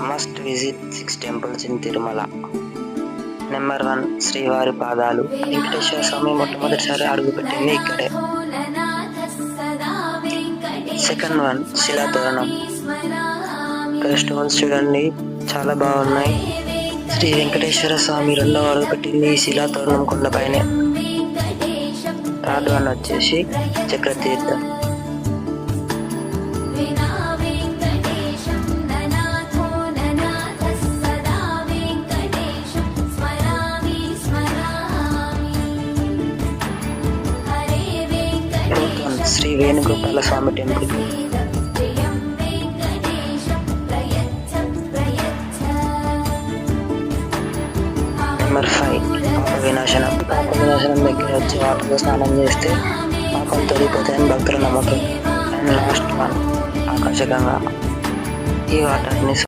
Must visit 6 temples in Tirumala. Number 1 శ్రీవారి పాదాలు. వెంకటేశ్వర స్వామి మొట్టమొదటిసారి అడుగుపెట్టింది ఇక్కడే. Second one Silathoranam. ఇక్కడ స్టోన్స్ చూడండి చాలా బాగున్నాయి. శ్రీ వెంకటేశ్వర స్వామి రెండవ అడుగుపెట్టింది ఈ శిలాతోరణం కొండపైనే. థర్డ్ వన్ వచ్చేసి చక్రతీర్థం. శ్రీ వేణుగోపాల స్వామి టెంపుల్. నెంబర్ 5 పాప వినాశనం. పాప వినాశనం దగ్గర వచ్చి వాటర్లో స్నానం చేస్తే పాపం తొలిపోతాయని భక్తుల నమ్మకం. అండ్ లాస్ట్ వన్ ఆకాశగంగా. ఈ వాటర్ని